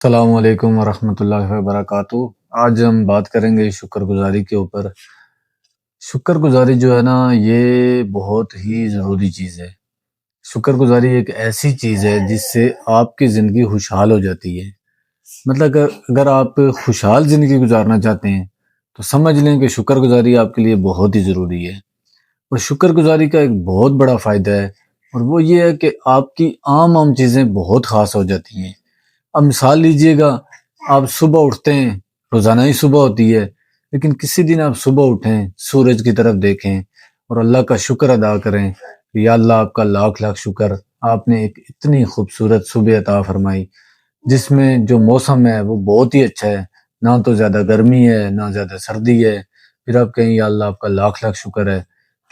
السلام علیکم ورحمۃ اللہ وبرکاتہ۔ آج ہم بات کریں گے شکر گزاری کے اوپر۔ شکر گزاری جو ہے نا، یہ بہت ہی ضروری چیز ہے۔ شکر گزاری ایک ایسی چیز ہے جس سے آپ کی زندگی خوشحال ہو جاتی ہے۔ مطلب اگر آپ خوشحال زندگی گزارنا چاہتے ہیں تو سمجھ لیں کہ شکر گزاری آپ کے لیے بہت ہی ضروری ہے۔ اور شکر گزاری کا ایک بہت بڑا فائدہ ہے، اور وہ یہ ہے کہ آپ کی عام چیزیں بہت خاص ہو جاتی ہیں۔ اب مثال لیجئے گا، آپ صبح اٹھتے ہیں، روزانہ ہی صبح ہوتی ہے، لیکن کسی دن آپ صبح اٹھیں، سورج کی طرف دیکھیں اور اللہ کا شکر ادا کریں کہ یا اللہ آپ کا لاکھ لاکھ شکر، آپ نے ایک اتنی خوبصورت صبح عطا فرمائی جس میں جو موسم ہے وہ بہت ہی اچھا ہے، نہ تو زیادہ گرمی ہے نہ زیادہ سردی ہے۔ پھر آپ کہیں یا اللہ آپ کا لاکھ لاکھ شکر ہے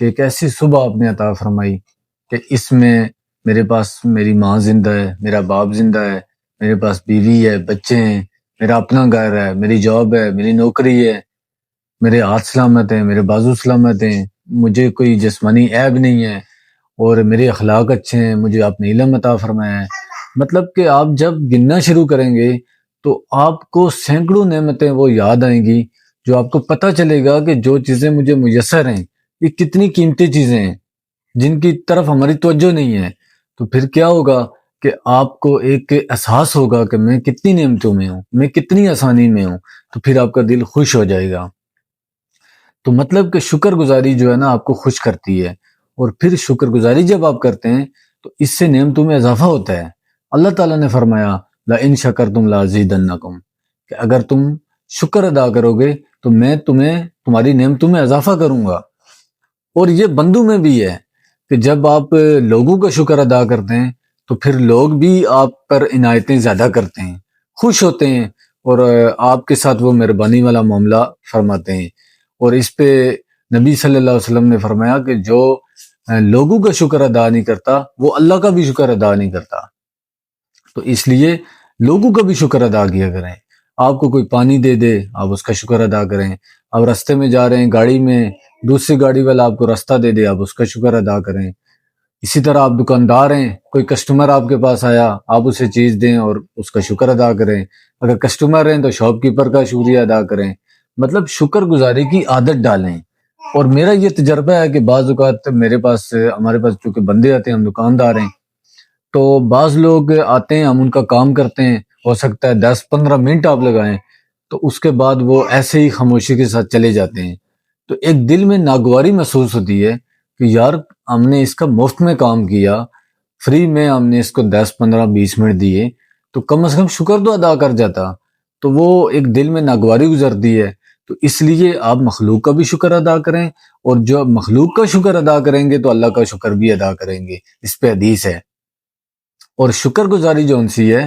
کہ ایک ایسی صبح آپ نے عطا فرمائی کہ اس میں میرے پاس میری ماں زندہ ہے، میرا باپ زندہ ہے، میرے پاس بیوی ہے، بچے ہیں، میرا اپنا گھر ہے، میری جاب ہے، میری نوکری ہے، میرے ہاتھ سلامت ہیں، میرے بازو سلامت ہیں، مجھے کوئی جسمانی عیب نہیں ہے، اور میرے اخلاق اچھے ہیں، مجھے آپ نے علم عطا فرمایا ہے۔ مطلب کہ آپ جب گننا شروع کریں گے تو آپ کو سینکڑوں نعمتیں وہ یاد آئیں گی، جو آپ کو پتہ چلے گا کہ جو چیزیں مجھے میسر ہیں یہ کتنی قیمتی چیزیں ہیں جن کی طرف ہماری توجہ نہیں ہے۔ تو پھر کیا ہوگا کہ آپ کو ایک احساس ہوگا کہ میں کتنی نعمتوں میں ہوں، میں کتنی آسانی میں ہوں، تو پھر آپ کا دل خوش ہو جائے گا۔ تو مطلب کہ شکر گزاری جو ہے نا آپ کو خوش کرتی ہے، اور پھر شکر گزاری جب آپ کرتے ہیں تو اس سے نعمتوں میں اضافہ ہوتا ہے۔ اللہ تعالیٰ نے فرمایا لَإِن شَكَرْتُمْ لَأَزِيدَنَّكُمْ، کہ اگر تم شکر ادا کرو گے تو میں تمہیں تمہاری نعمتوں میں اضافہ کروں گا۔ اور یہ بندوں میں بھی ہے کہ جب آپ لوگوں کا شکر ادا کرتے ہیں تو پھر لوگ بھی آپ پر عنایتیں زیادہ کرتے ہیں، خوش ہوتے ہیں، اور آپ کے ساتھ وہ مہربانی والا معاملہ فرماتے ہیں۔ اور اس پہ نبی صلی اللہ علیہ وسلم نے فرمایا کہ جو لوگوں کا شکر ادا نہیں کرتا وہ اللہ کا بھی شکر ادا نہیں کرتا۔ تو اس لیے لوگوں کا بھی شکر ادا کیا کریں۔ آپ کو کوئی پانی دے دے، آپ اس کا شکر ادا کریں۔ آپ راستے میں جا رہے ہیں گاڑی میں، دوسری گاڑی والا آپ کو راستہ دے دے، آپ اس کا شکر ادا کریں۔ اسی طرح آپ دکاندار ہیں، کوئی کسٹمر آپ کے پاس آیا، آپ اسے چیز دیں اور اس کا شکر ادا کریں۔ اگر کسٹمر ہیں تو شاپ کیپر کا شکریہ ادا کریں۔ مطلب شکر گزاری کی عادت ڈالیں۔ اور میرا یہ تجربہ ہے کہ بعض اوقات ہمارے پاس چونکہ بندے آتے ہیں، ہم دکاندار ہیں، تو بعض لوگ آتے ہیں، ہم ان کا کام کرتے ہیں، ہو سکتا ہے 10-15 منٹ آپ لگائیں، تو اس کے بعد وہ ایسے ہی خاموشی کے ساتھ چلے جاتے ہیں۔ تو ایک دل میں ناگواری محسوس ہوتی ہے کہ یار ہم نے اس کا مفت میں کام کیا، فری میں ہم نے اس کو 10-15-20 منٹ دیے، تو کم از کم شکر تو ادا کر جاتا۔ تو وہ ایک دل میں ناگواری گزرتی ہے۔ تو اس لیے آپ مخلوق کا بھی شکر ادا کریں، اور جو مخلوق کا شکر ادا کریں گے تو اللہ کا شکر بھی ادا کریں گے۔ اس پہ حدیث ہے۔ اور شکر گزاری جو انسی ہے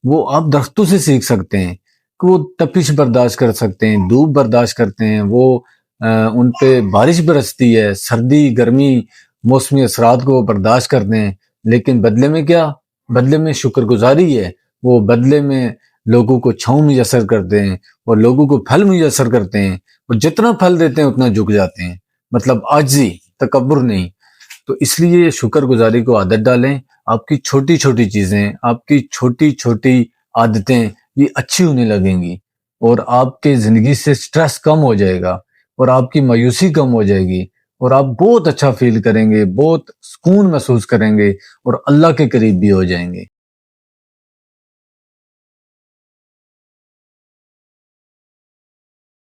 وہ آپ درختوں سے سیکھ سکتے ہیں کہ وہ تپش برداشت کر سکتے ہیں، دھوپ برداشت کرتے ہیں، وہ ان پہ بارش برستی ہے، سردی گرمی موسمی اثرات کو وہ برداشت کرتے ہیں، لیکن بدلے میں کیا؟ بدلے میں شکر گزاری ہے، وہ بدلے میں لوگوں کو چھاؤں میسر کرتے ہیں اور لوگوں کو پھل میسر کرتے ہیں، اور جتنا پھل دیتے ہیں اتنا جھک جاتے ہیں، مطلب عاجزی، تکبر نہیں۔ تو اس لیے شکر گزاری کو عادت ڈالیں۔ آپ کی چھوٹی چھوٹی چیزیں، آپ کی چھوٹی چھوٹی عادتیں یہ اچھی ہونے لگیں گی، اور آپ کے زندگی سے سٹریس کم ہو جائے گا، اور آپ کی مایوسی کم ہو جائے گی، اور آپ بہت اچھا فیل کریں گے، بہت سکون محسوس کریں گے، اور اللہ کے قریب بھی ہو جائیں گے۔